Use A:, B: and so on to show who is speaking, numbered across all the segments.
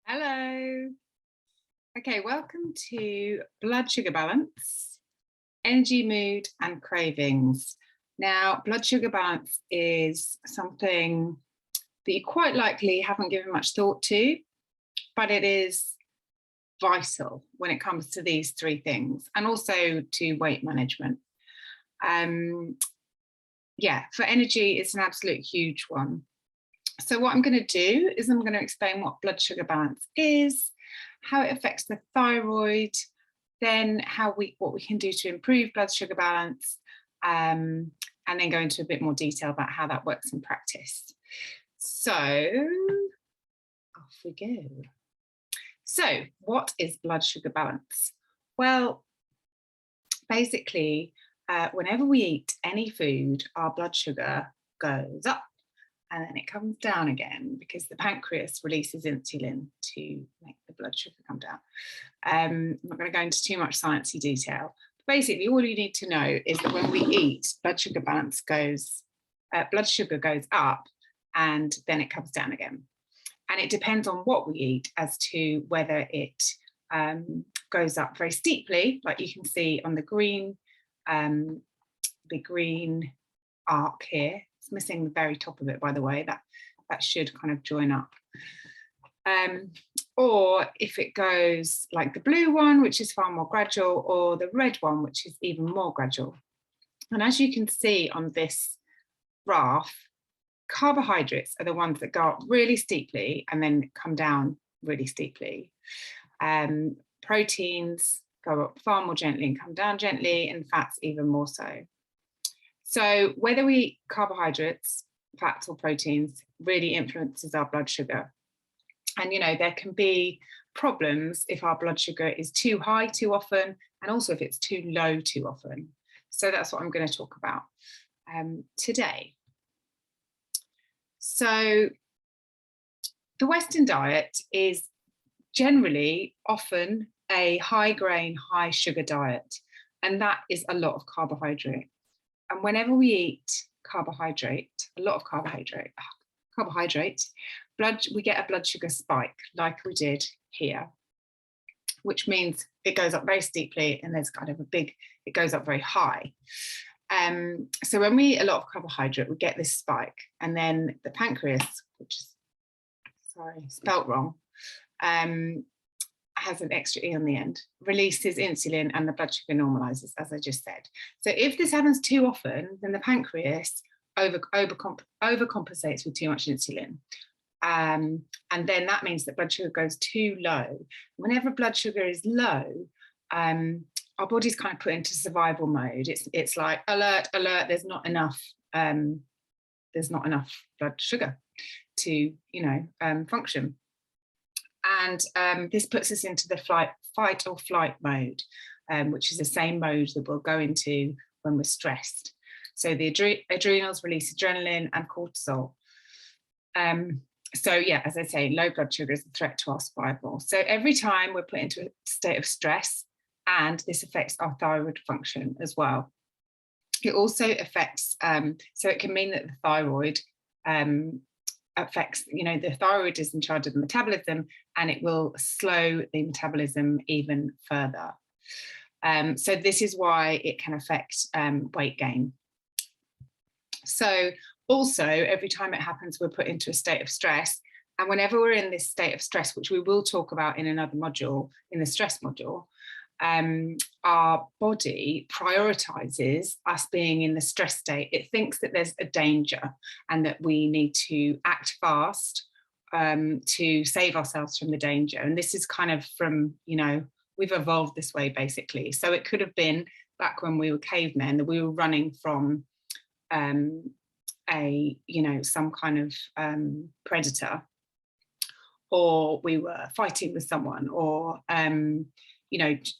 A: Hello. Okay, welcome to blood sugar balance, energy, mood, and cravings. Now, blood sugar balance is something that you quite likely haven't given much thought to, but it is vital when it comes to these three things and also to weight management. Yeah, for energy, it's an absolute huge one. So what I'm going to do is I'm going to explain what blood sugar balance is, how it affects the thyroid, then what we can do to improve blood sugar balance, and then go into a bit more detail about how that works in practice. So off we go. So what is blood sugar balance? Well, basically, whenever we eat any food, our blood sugar goes up and then it comes down again because the pancreas releases insulin to make the blood sugar come down. I'm not going to go into too much sciencey detail. But basically, all you need to know is that when we eat, blood sugar goes up and then it comes down again. And it depends on what we eat as to whether it goes up very steeply, like you can see on the green arc here. It's missing the very top of it, by the way. That should kind of join up. Or if it goes like the blue one, which is far more gradual, or the red one, which is even more gradual. And as you can see on this graph, carbohydrates are the ones that go up really steeply and then come down really steeply. Proteins go up far more gently and come down gently, and fats even more so. So whether we eat carbohydrates, fats or proteins really influences our blood sugar. And, you know, there can be problems if our blood sugar is too high too often, and also if it's too low too often. So that's what I'm going to talk about today. So the Western diet is generally often a high grain, high sugar diet, and that is a lot of carbohydrate. And whenever we eat a lot of carbohydrate, we get a blood sugar spike like we did here, which means it goes up very steeply and there's kind of it goes up very high. So when we eat a lot of carbohydrate, we get this spike, and then the pancreas, which is, spelt wrong, has an extra E on the end, releases insulin and the blood sugar normalizes, as I just said. So if this happens too often, then the pancreas overcompensates with too much insulin. And then that means that blood sugar goes too low. Whenever blood sugar is low, our body's kind of put into survival mode. It's like alert, alert, there's not enough blood sugar to, function. And this puts us into the fight or flight mode, which is the same mode that we'll go into when we're stressed. So the adrenals release adrenaline and cortisol. So yeah, as I say, low blood sugar is a threat to our survival. So every time we're put into a state of stress, and this affects our thyroid function as well. It also affects, so it can mean that the thyroid affects, the thyroid is in charge of the metabolism, and it will slow the metabolism even further. So this is why it can affect weight gain. So also, every time it happens, we're put into a state of stress. And whenever we're in this state of stress, which we will talk about in another module, in the stress module, our body prioritizes us being in the stress state. It thinks that there's a danger and that we need to act fast to save ourselves from the danger. And this is kind of from, we've evolved this way basically. So it could have been back when we were cavemen that we were running from some kind of predator, or we were fighting with someone, or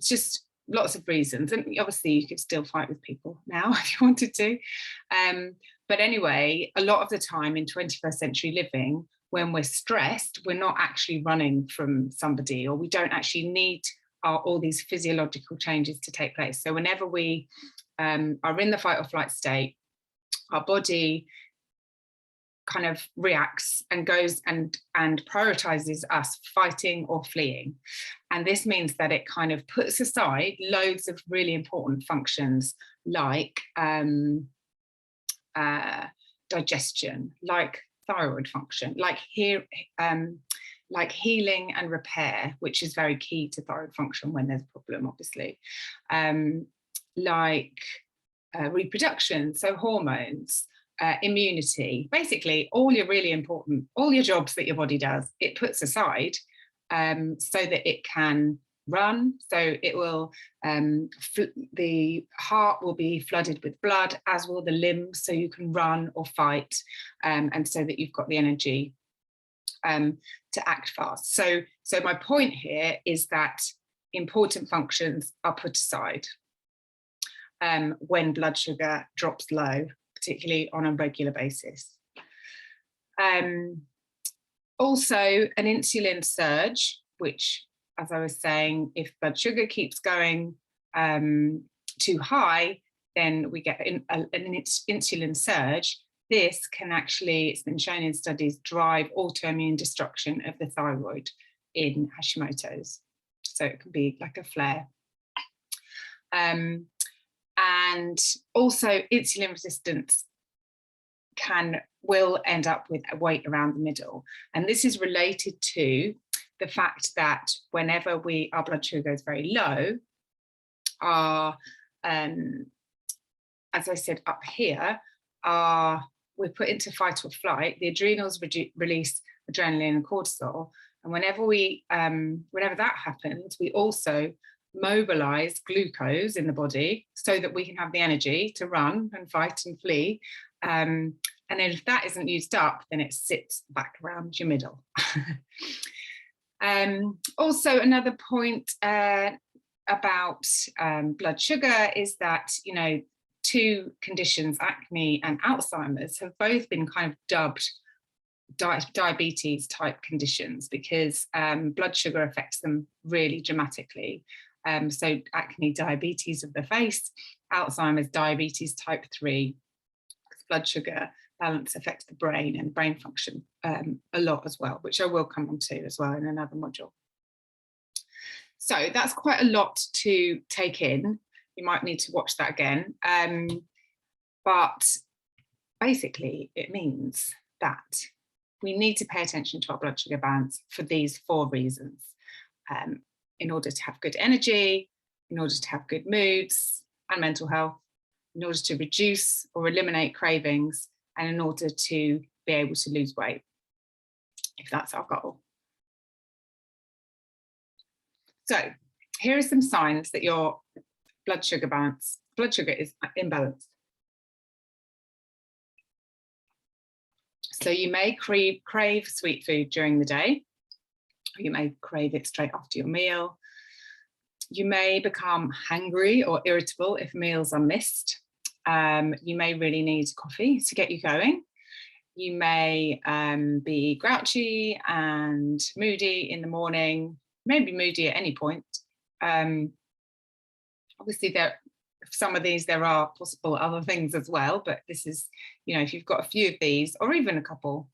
A: just lots of reasons. And obviously you could still fight with people now if you wanted to. But anyway, a lot of the time in 21st century living, when we're stressed, we're not actually running from somebody, or we don't actually need all these physiological changes to take place. So whenever we are in the fight or flight state, our body kind of reacts and goes and prioritizes us fighting or fleeing. And this means that it kind of puts aside loads of really important functions like digestion, like thyroid function, like healing and repair, which is very key to thyroid function when there's a problem, obviously, like reproduction, so hormones, immunity, basically all your really important, all your jobs that your body does, it puts aside so that it can run. So it will, the heart will be flooded with blood, as will the limbs, so you can run or fight, and so that you've got the energy to act fast. So my point here is that important functions are put aside when blood sugar drops low, particularly on a regular basis. Also, an insulin surge, which, as I was saying, if blood sugar keeps going too high, then we get an insulin surge. This can actually, it's been shown in studies, drive autoimmune destruction of the thyroid in Hashimoto's. So it can be like a flare. And also insulin resistance will end up with a weight around the middle. And this is related to the fact that whenever our blood sugar is very low, as I said up here, we're put into fight or flight. The adrenals release adrenaline and cortisol. And whenever that happens, we also mobilize glucose in the body so that we can have the energy to run and fight and flee. And then if that isn't used up, then it sits back around your middle. Also, another point about blood sugar is that, two conditions, acne and Alzheimer's, have both been kind of dubbed diabetes type conditions because blood sugar affects them really dramatically. So acne, diabetes of the face, Alzheimer's, diabetes type 3, because blood sugar balance affects the brain and brain function a lot as well, which I will come on to as well in another module. So that's quite a lot to take in. You might need to watch that again. But basically, it means that we need to pay attention to our blood sugar balance for these 4 reasons. In order to have good energy, in order to have good moods and mental health, in order to reduce or eliminate cravings, and in order to be able to lose weight, if that's our goal. So here are some signs that your blood sugar is imbalanced. So you may crave sweet food during the day, or you may crave it straight after your meal. You may become hangry or irritable if meals are missed. You may really need coffee to get you going. You may be grouchy and moody in the morning, maybe moody at any point. Obviously, some of these, there are possible other things as well, but this is, if you've got a few of these, or even a couple,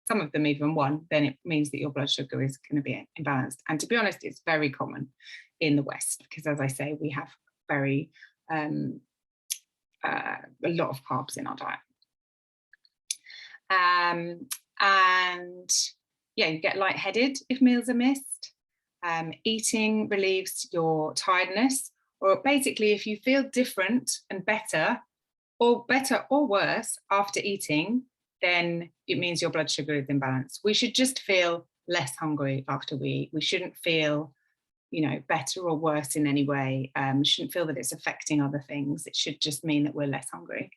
A: some of them even one, then it means that your blood sugar is going to be imbalanced. And to be honest, it's very common in the West, because as I say, we have very a lot of carbs in our diet. And yeah, you get lightheaded if meals are missed. Eating relieves your tiredness, or basically if you feel different and better or worse after eating, then it means your blood sugar is imbalanced. We should just feel less hungry after we eat. We shouldn't feel, better or worse in any way. We shouldn't feel that it's affecting other things. It should just mean that we're less hungry.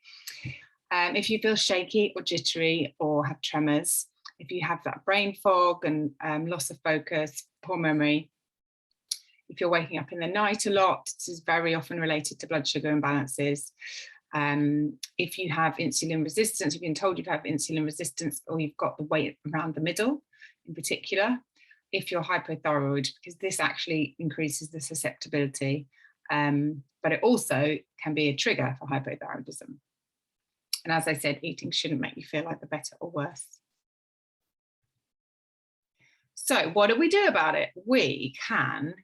A: If you feel shaky or jittery or have tremors, if you have that brain fog and loss of focus, poor memory, if you're waking up in the night a lot, this is very often related to blood sugar imbalances. If you have insulin resistance, you've been told you have insulin resistance, or you've got the weight around the middle in particular. If you're hypothyroid, because this actually increases the susceptibility, but it also can be a trigger for hypothyroidism. And as I said, eating shouldn't make you feel like the better or worse. So what do we do about it? We can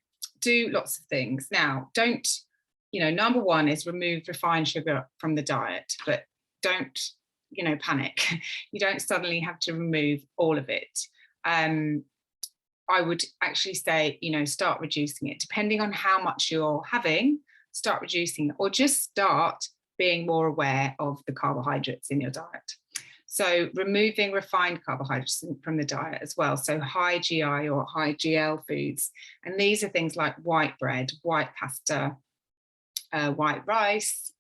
A: do lots of things. Now, don't, number one is remove refined sugar from the diet, but don't, panic. You don't suddenly have to remove all of it. I would actually say, start reducing it. Depending on how much you're having, start reducing it, or just start being more aware of the carbohydrates in your diet. So removing refined carbohydrates from the diet as well. So high GI or high GL foods. And these are things like white bread, white pasta, white rice,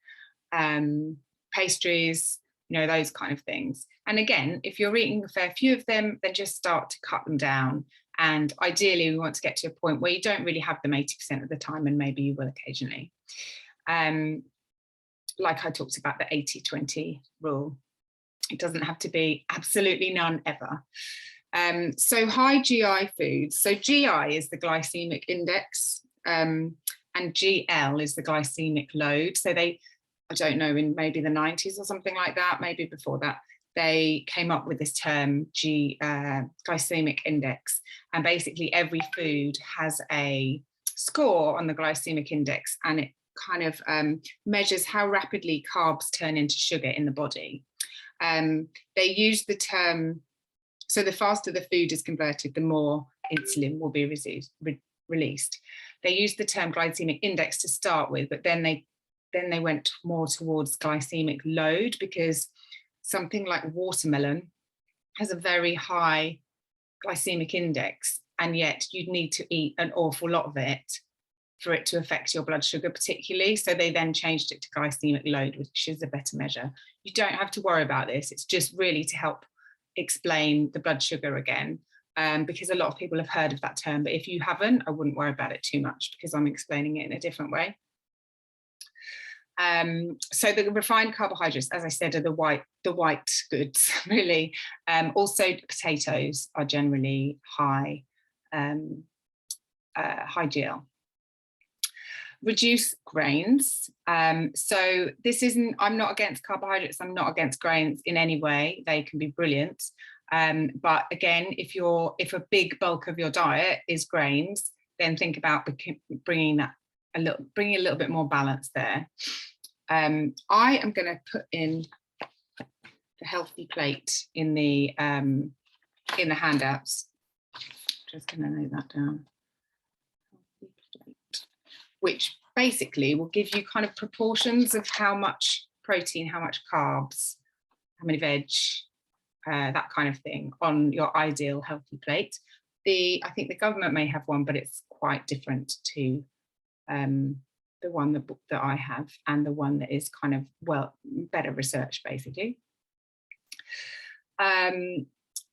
A: pastries, those kind of things. And again, if you're eating a fair few of them, then just start to cut them down. And ideally, we want to get to a point where you don't really have them 80% of the time, and maybe you will occasionally. Like I talked about the 80-20 rule. It doesn't have to be absolutely none ever. So high GI foods. So GI is the glycemic index, and GL is the glycemic load. So I don't know, in maybe the 90s or something like that, maybe before that, they came up with this term glycemic index. And basically every food has a score on the glycemic index, and it kind of measures how rapidly carbs turn into sugar in the body. They use the term, so the faster the food is converted, the more insulin will be released. They use the term glycemic index to start with, but then they went more towards glycemic load, because something like watermelon has a very high glycemic index, and yet you'd need to eat an awful lot of it for it to affect your blood sugar particularly. So they then changed it to glycemic load, which is a better measure. You don't have to worry about this. It's just really to help explain the blood sugar again, because a lot of people have heard of that term, but if you haven't, I wouldn't worry about it too much, because I'm explaining it in a different way. So the refined carbohydrates, as I said, are the white goods, really. Also, potatoes are generally high GL. Reduce grains. So this isn't, I'm not against carbohydrates, I'm not against grains in any way. They can be brilliant. But again, if a big bulk of your diet is grains, then think about bringing a little bit more balance there. I am going to put in the healthy plate in the handouts. Just going to note that down. Healthy plate, which basically will give you kind of proportions of how much protein, how much carbs, how many veg, that kind of thing on your ideal healthy plate. I think the government may have one, but it's quite different to the one that I have, and the one that is kind of better research, basically.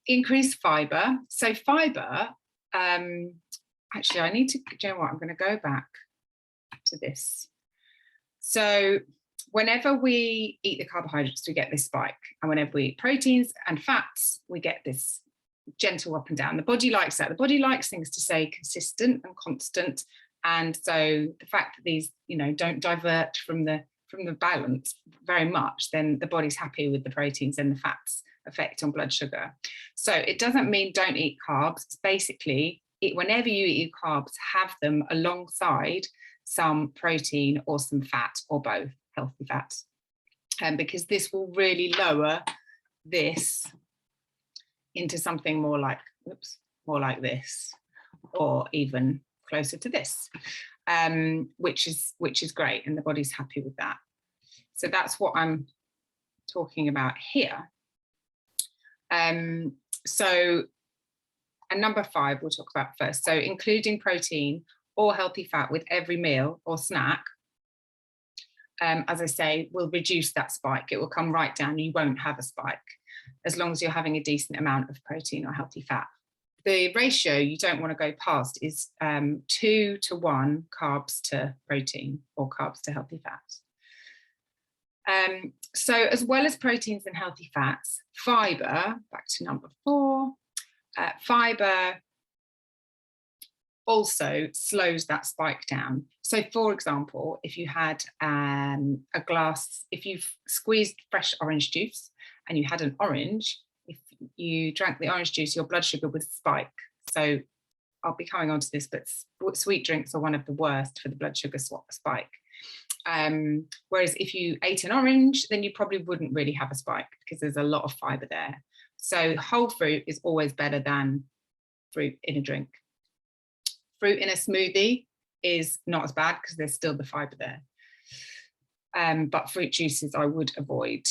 A: Increase fiber. So fiber, actually I need to, you know what, I'm going to go back to this. So whenever we eat the carbohydrates, we get this spike, and whenever we eat proteins and fats, we get this gentle up and down. The body likes that. The body likes things to stay consistent and constant. And so the fact that these, don't divert from the balance very much, then the body's happy with the proteins and the fats effect on blood sugar. So it doesn't mean don't eat carbs. It's basically, whenever you eat carbs, have them alongside some protein or some fat, or both, healthy fats, because this will really lower this into something more like this, or even closer to this, which is great, and the body's happy with that. So that's what I'm talking about here. So, and number 5 we'll talk about first. So including protein or healthy fat with every meal or snack, as I say, will reduce that spike. It will come right down. You won't have a spike as long as you're having a decent amount of protein or healthy fat. The ratio you don't want to go past is 2 to 1 carbs to protein, or carbs to healthy fats. So as well as proteins and healthy fats, fiber, back to number 4, fiber also slows that spike down. So for example, if you had a glass, if you've squeezed fresh orange juice and you had an orange, if you drank the orange juice, your blood sugar would spike. So I'll be coming on to this, but sweet drinks are one of the worst for the blood sugar spike. Whereas if you ate an orange, then you probably wouldn't really have a spike because there's a lot of fiber there. So whole fruit is always better than fruit in a drink. Fruit in a smoothie is not as bad because there's still the fiber there. But fruit juices I would avoid.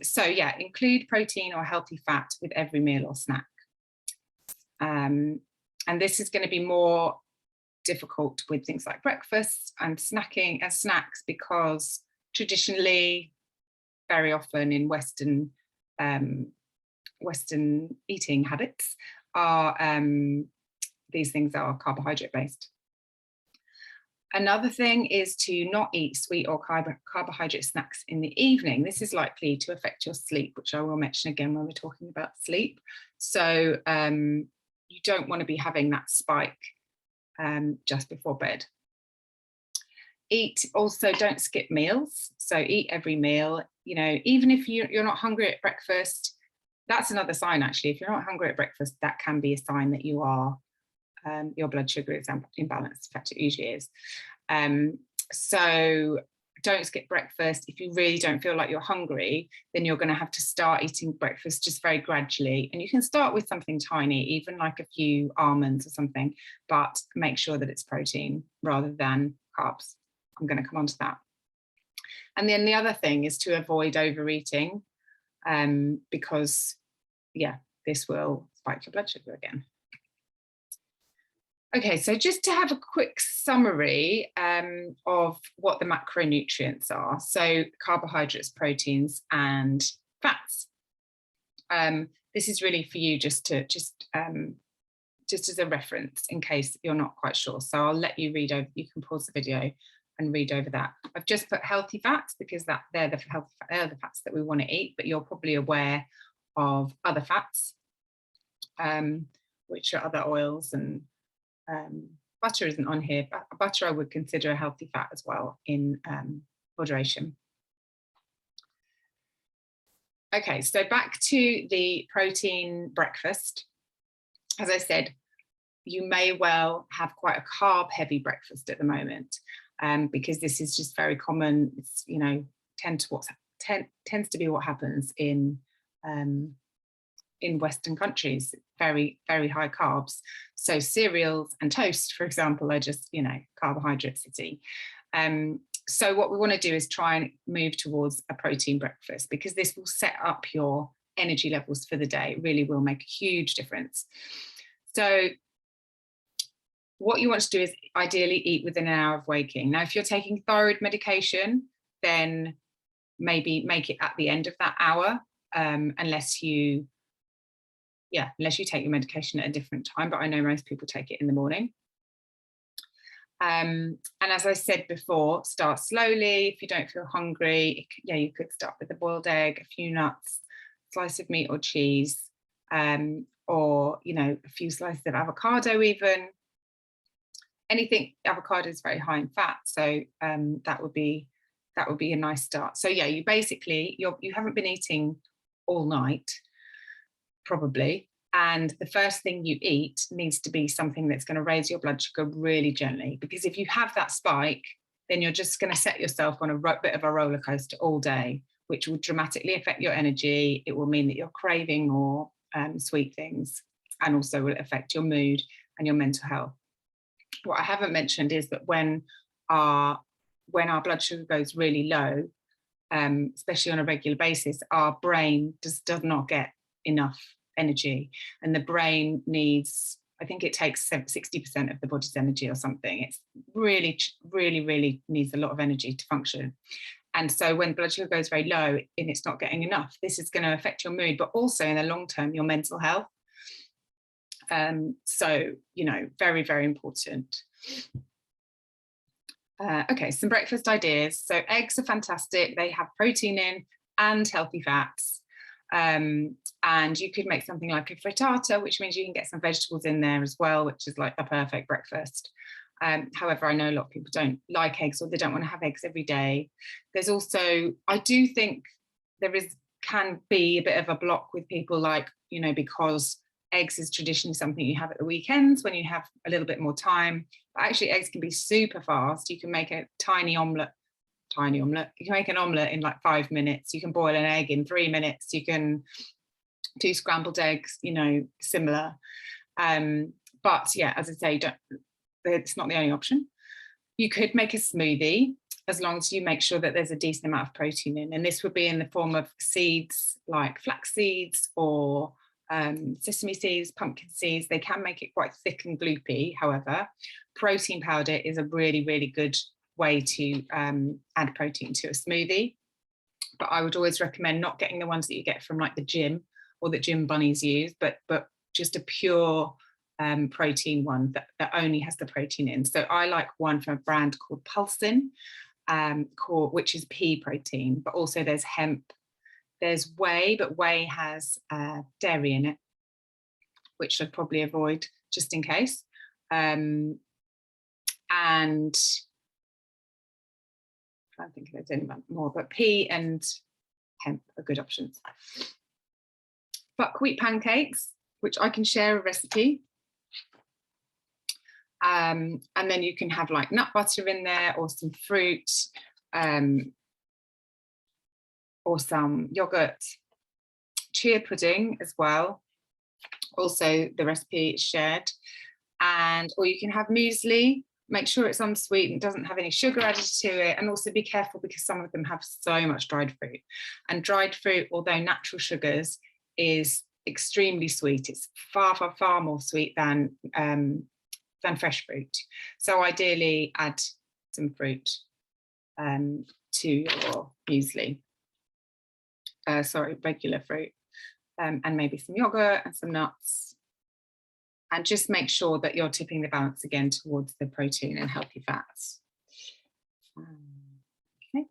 A: So yeah, include protein or healthy fat with every meal or snack. And this is going to be more difficult with things like breakfast and snacking and snacks, because traditionally, very often in Western eating habits are these things are carbohydrate based. Another thing is to not eat sweet or carbohydrate snacks in the evening. This is likely to affect your sleep, which I will mention again when we're talking about sleep. So you don't want to be having that spike just before bed. Don't skip meals. So eat every meal, you know, even if you're not hungry at breakfast. That's another sign, actually. If you're not hungry at breakfast, that can be a sign that you are your blood sugar is imbalanced. In fact, it usually is. So don't skip breakfast. If you really don't feel like you're hungry, then you're going to have to start eating breakfast just very gradually. And you can start with something tiny, even like a few almonds or something, but make sure that it's protein rather than carbs. I'm going to come on to that. And then the other thing is to avoid overeating, because, yeah, this will spike your blood sugar again. Okay, so just to have a quick summary of what the macronutrients are. So carbohydrates, proteins, and fats. This is really for you just as a reference in case you're not quite sure. So I'll let you read over, you can pause the video and read over that. I've just put healthy fats because they're the fats that we want to eat, but you're probably aware of other fats, which are other oils, and butter isn't on here, but butter I would consider a healthy fat as well in moderation. Okay, so back to the protein breakfast. As I said, you may well have quite a carb heavy breakfast at the moment, because this is just very common. It's, you know, tends to be what happens in Western countries, very, very high carbs. So cereals and toast, for example, are just, you know, carbohydrate city. So what we want to do is try and move towards a protein breakfast, because this will set up your energy levels for the day. It really will make a huge difference. So what you want to do is ideally eat within an hour of waking. Now, if you're taking thyroid medication, then maybe make it at the end of that hour, unless you take your medication at a different time, but I know most people take it in the morning. And as I said before, start slowly. If you don't feel hungry, you could start with a boiled egg, a few nuts, slice of meat or cheese, or, you know, a few slices of avocado even. Anything, avocado is very high in fat, so that would be a nice start. So yeah, you haven't been eating all night, probably, and the first thing you eat needs to be something that's going to raise your blood sugar really gently, because if you have that spike, then you're just going to set yourself on a bit of a roller coaster all day, which will dramatically affect your energy. It will mean that you're craving more sweet things, and also will affect your mood and your mental health. What I haven't mentioned is that when our blood sugar goes really low, especially on a regular basis, our brain does not get enough energy, and the brain needs, I think it takes 60% of the body's energy or something. It's really, really, really needs a lot of energy to function. And so when blood sugar goes very low and it's not getting enough, this is going to affect your mood, but also in the long term, your mental health. So, you know, very, very important. Okay, some breakfast ideas. So eggs are fantastic. They have protein in and healthy fats. And you could make something like a frittata, which means you can get some vegetables in there as well, which is like a perfect breakfast. However, I know a lot of people don't like eggs, or they don't want to have eggs every day. There's also, I do think can be a bit of a block with people, like, you know, because eggs is traditionally something you have at the weekends when you have a little bit more time. But actually, eggs can be super fast. You can make a tiny omelette. You can make an omelette in like 5 minutes. You can boil an egg in 3 minutes. You can do scrambled eggs, you know, similar. But yeah, as I say, it's not the only option. You could make a smoothie, as long as you make sure that there's a decent amount of protein in. And this would be in the form of seeds like flax seeds or sesame seeds, pumpkin seeds. They can make it quite thick and gloopy. However, protein powder is a really, really good way to add protein to a smoothie. But I would always recommend not getting the ones that you get from like the gym or that gym bunnies use, but just a pure protein one that only has the protein in. So I like one from a brand called Pulsin, which is pea protein, but also there's hemp. There's whey, but whey has dairy in it, which I'd probably avoid just in case. And I don't think there's any more, but pea and hemp are good options. Buckwheat pancakes, which I can share a recipe. And then you can have like nut butter in there, or some fruit, or some yogurt. Chia pudding as well. Also, the recipe is shared. Or you can have muesli. Make sure it's unsweetened, doesn't have any sugar added to it, and also be careful because some of them have so much dried fruit. And dried fruit, although natural sugars, is extremely sweet. It's far, far, far more sweet than fresh fruit. So ideally add some fruit to your muesli. Regular fruit, and maybe some yogurt and some nuts. And just make sure that you're tipping the balance again towards the protein and healthy fats. Okay.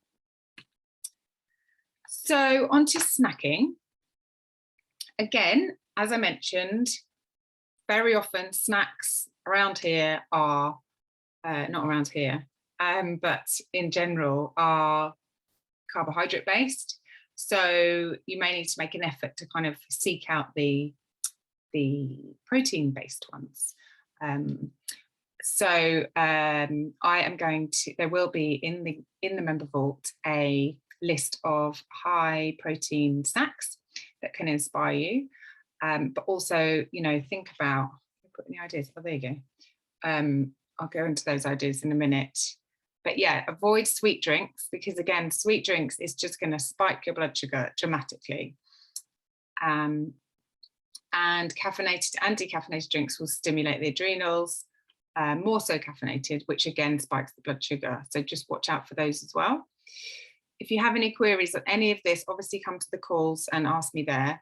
A: So on to snacking. Again, as I mentioned, very often snacks around here are, not around here, but in general are carbohydrate based. So you may need to make an effort to kind of seek out the protein-based ones. There will be in the member vault a list of high protein snacks that can inspire you. But also, you know, think about, put any ideas. Oh, there you go. I'll go into those ideas in a minute. But yeah, avoid sweet drinks, because again, sweet drinks is just going to spike your blood sugar dramatically. And caffeinated and decaffeinated drinks will stimulate the adrenals, more so caffeinated, which again spikes the blood sugar. So just watch out for those as well. If you have any queries on any of this, obviously come to the calls and ask me there.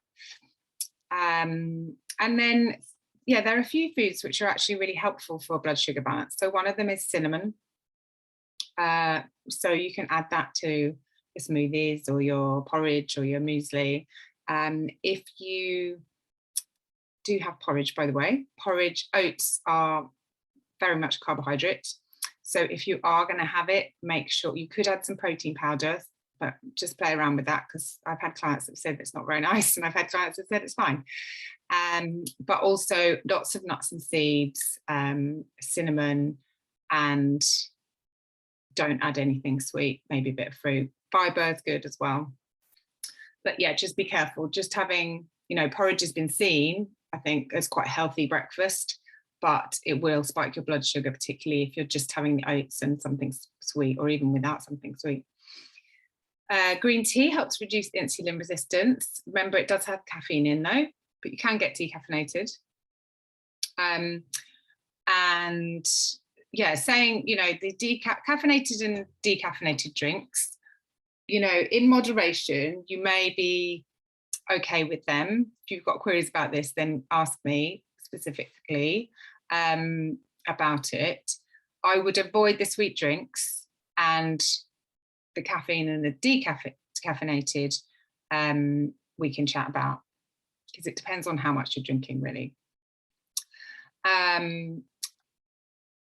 A: And then, yeah, there are a few foods which are actually really helpful for blood sugar balance. So one of them is cinnamon. So you can add that to your smoothies or your porridge or your muesli. If you do have porridge, by the way, oats are very much carbohydrate. So if you are going to have it, make sure you could add some protein powder, but just play around with that, because I've had clients that said it's not very nice, and I've had clients that said it's fine. But also lots of nuts and seeds, cinnamon, and don't add anything sweet, maybe a bit of fruit. Fibre is good as well. But yeah, just be careful. Just having, you know, porridge has been seen, I think, as quite a healthy breakfast, but it will spike your blood sugar, particularly if you're just having the oats and something sweet, or even without something sweet. Green tea helps reduce insulin resistance. Remember, it does have caffeine in though, but you can get decaffeinated. And yeah, saying, you know, the caffeinated and decaffeinated drinks, you know, in moderation, you may be okay with them. If you've got queries about this, then ask me specifically about it. I would avoid the sweet drinks and the caffeine and the decaffeinated we can chat about, because it depends on how much you're drinking, really.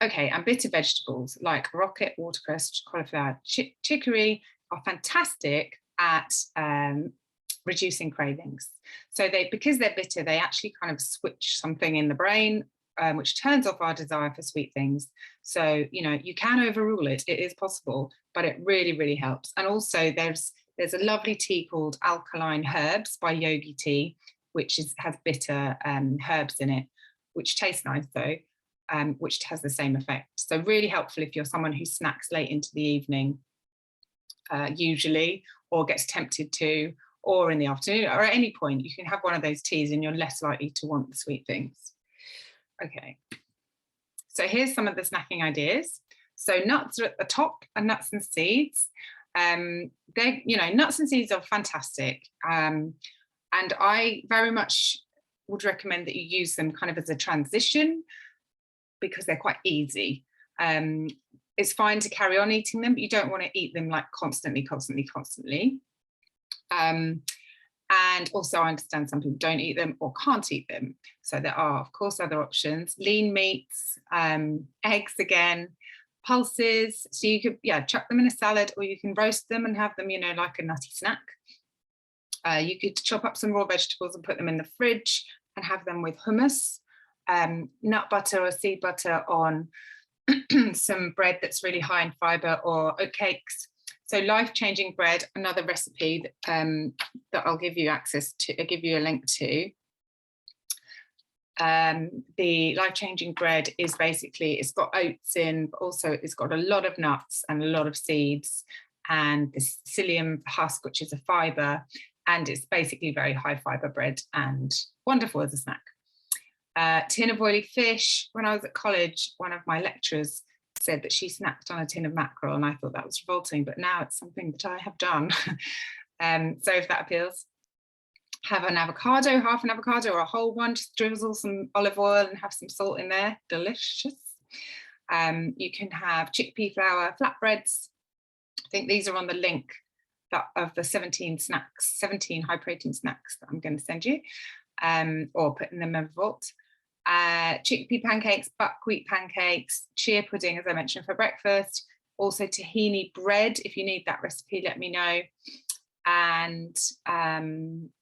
A: Okay, and bitter vegetables like rocket, watercress, cauliflower, chicory are fantastic at reducing cravings. So because they're bitter, they actually kind of switch something in the brain, which turns off our desire for sweet things. So, you know, you can overrule it. It is possible, but it really, really helps. And also there's a lovely tea called Alkaline Herbs by Yogi Tea, which has bitter herbs in it, which tastes nice though, which has the same effect. So really helpful if you're someone who snacks late into the evening, usually, or gets tempted to, or in the afternoon, or at any point, you can have one of those teas and you're less likely to want the sweet things. Okay, so here's some of the snacking ideas. So nuts are at the top, and nuts and seeds. Nuts and seeds are fantastic. And I very much would recommend that you use them kind of as a transition, because they're quite easy. It's fine to carry on eating them, but you don't want to eat them like constantly. And also I understand some people don't eat them or can't eat them. So there are, of course, other options. Lean meats, eggs again, pulses. So you could, chuck them in a salad, or you can roast them and have them, you know, like a nutty snack. You could chop up some raw vegetables and put them in the fridge and have them with hummus, nut butter or seed butter on some bread that's really high in fibre, or oatcakes. So life-changing bread, another recipe that I'll give you access to, I'll give you a link to. The life-changing bread is basically, it's got oats in, but also it's got a lot of nuts and a lot of seeds, and the psyllium husk, which is a fibre, and it's basically very high fibre bread and wonderful as a snack. Tin of oily fish. When I was at college, one of my lecturers said that she snacked on a tin of mackerel, and I thought that was revolting, but now it's something that I have done. So if that appeals. Have an avocado, half an avocado or a whole one, just drizzle some olive oil and have some salt in there, delicious. You can have chickpea flour flatbreads. I think these are on the link of the 17 high protein snacks that I'm going to send you, or put in the member vault. Chickpea pancakes, buckwheat pancakes, chia pudding, as I mentioned, for breakfast. Also tahini bread. If you need that recipe, let me know. And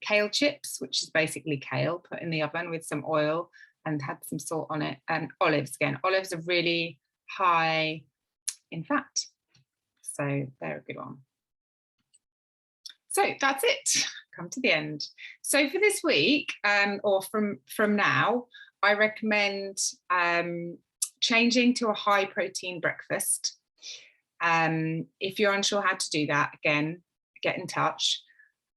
A: kale chips, which is basically kale put in the oven with some oil and had some salt on it. And olives again. Olives are really high in fat, so they're a good one. So that's it. Come to the end. So for this week, or from now, I recommend changing to a high protein breakfast. If you're unsure how to do that, again, get in touch.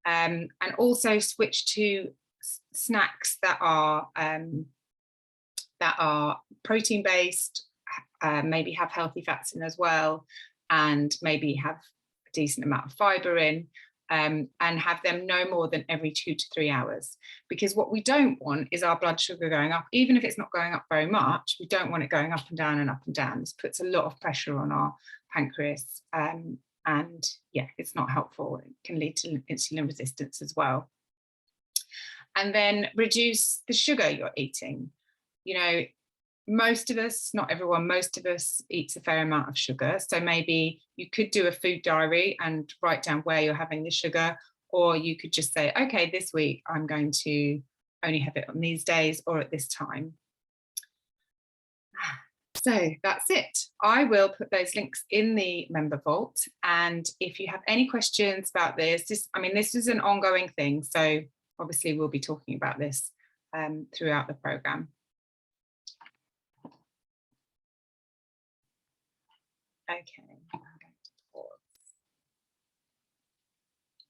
A: And also switch to snacks that are protein based, maybe have healthy fats in as well, and maybe have a decent amount of fibre in. And have them no more than every 2 to 3 hours. Because what we don't want is our blood sugar going up, even if it's not going up very much, we don't want it going up and down and up and down. This puts a lot of pressure on our pancreas, and yeah, it's not helpful. It can lead to insulin resistance as well. And then reduce the sugar you're eating. You know, most of us, not everyone, most of us eats a fair amount of sugar. So maybe you could do a food diary and write down where you're having the sugar, or you could just say, okay, this week I'm going to only have it on these days or at this time. So that's it. I will put those links in the member vault. And if you have any questions about this, this is an ongoing thing. So obviously we'll be talking about this throughout the programme. Okay, I'm going